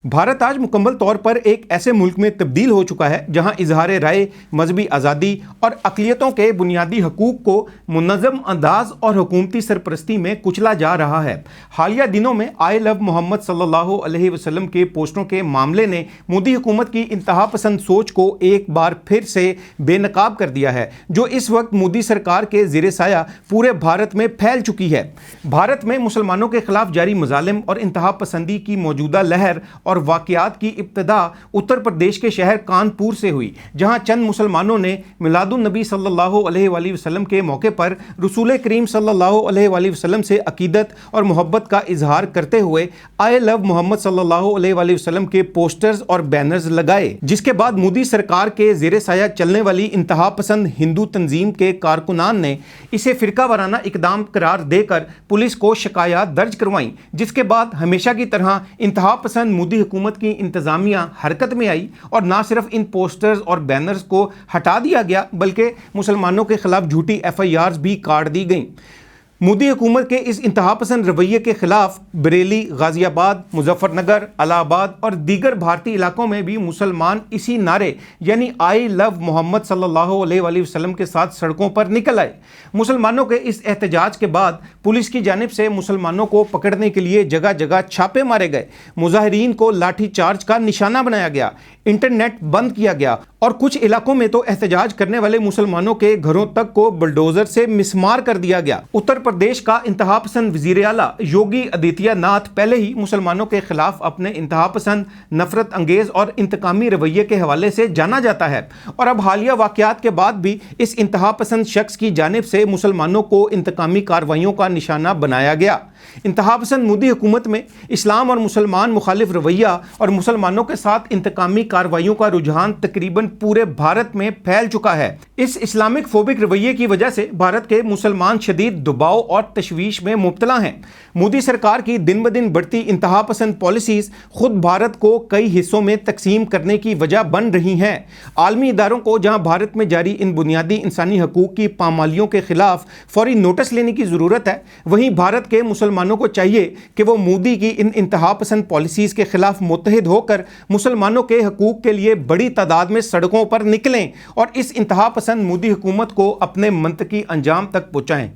भारत आज मुकम्मल तौर पर एक ऐसे मुल्क में तब्दील हो चुका है जहां इजहार राय, मजहबी आज़ादी और अक़लियतों के बुनियादी हकूक़ को मुनज़्ज़म अंदाज और हुकूमती सरपरस्ती में कुचला जा रहा है। हालिया दिनों में आई लव मोहम्मद सल्लल्लाहु अलैहि वसल्लम के पोस्टरों के मामले ने मोदी हुकूमत की इंतहा पसंद सोच को एक बार फिर से बेनकाब कर दिया है, जो इस वक्त मोदी सरकार के ज़ेरे साया पूरे भारत में फैल चुकी है। भारत में मुसलमानों के खिलाफ जारी मज़ालिम और इंतहा पसंदी की मौजूदा लहर और वाक़यात की इब्तिदा उत्तर प्रदेश के शहर कानपुर से हुई, जहां चंद मुसलमानों ने मिलादुन नबी सल्लल्लाहु अलैहि वसल्लम के मौके पर रसूल करीम सल्लल्लाहु अलैहि वसल्लम से अकीदत और मोहब्बत का इजहार करते हुए आई लव मोहम्मद सल्लल्लाहु अलैहि वसल्लम के पोस्टर्स और बैनर्स लगाए, जिसके बाद मोदी सरकार के ज़ेरे साया चलने वाली इंतहा पसंद हिंदू तंजीम के कारकुनान ने इसे फ़िरका वाराना इकदाम करार देकर पुलिस को शिकायत दर्ज करवाई, जिसके बाद हमेशा की तरह इंतहा पसंद मोदी हुकूमत की इंतज़ामिया हरकत में आई और ना सिर्फ इन पोस्टर्स और बैनर्स को हटा दिया गया बल्कि मुसलमानों के खिलाफ झूठी FIRs भी काट दी गईं। मोदी हुकूमत के इस इंतहा पसंद रवैये के खिलाफ बरेली, गाज़ियाबाद, मुजफ्फरनगर, इलाहाबाद और दीगर भारतीय इलाकों में भी मुसलमान इसी नारे यानी आई लव मोहम्मद सल्लल्लाहु अलैहि वसल्लम के साथ सड़कों पर निकल आए। मुसलमानों के इस एहतजाज के बाद पुलिस की जानिब से मुसलमानों को पकड़ने के लिए जगह जगह छापे मारे गए, मुजाहिरीन को लाठी चार्ज का निशाना बनाया गया, इंटरनेट बंद किया गया और कुछ इलाकों में तो एहतजाज करने वाले मुसलमानों के घरों तक को बुलडोजर से मिसमार कर दिया गया। उत्तर प्रदेश का इंतहा पसंद वज़ीर आला योगी आदित्यनाथ पहले ही मुसलमानों के खिलाफ अपने इंतहा पसंद, नफरत अंगेज और इंतकामी रवैये के हवाले से जाना जाता है और अब हालिया वाक़यात के बाद भी इस इंतहा पसंद शख्स की जानिब से मुसलमानों को इंतकामी कार्रवाइयों का निशाना बनाया गया। इंतहा पसंद मोदी हुकूमत में इस्लाम और मुसलमान मुखालिफ रवैया और मुसलमानों के साथ इंतकामी कार्रवाइयों का रुझान तकरीबन पूरे भारत में फैल चुका है। इस इस्लामिक फोबिक रवैये की वजह से भारत के मुसलमान शदीद दबाव और तशवीश में मुब्तला हैं। मोदी सरकार की दिन ब दिन बढ़ती इंतहा पसंद पॉलिसीज़ खुद भारत को कई हिस्सों में तकसीम करने की वजह बन रही हैं। आलमी इदारों को जहां भारत में जारी इन बुनियादी इंसानी हकूक़ की पामालियों के खिलाफ फौरी नोटिस लेने की ज़रूरत है, वहीं भारत के मुसलमानों को चाहिए कि वो मोदी की इन इंतहा पसंद पॉलिसीज़ के खिलाफ मुत्तहिद होकर मुसलमानों के हकूक़ के लिए बड़ी तादाद में सड़कों पर निकलें और इस इंतहा पसंद मोदी हुकूमत को अपने मंतकी अंजाम तक पहुँचाएँ।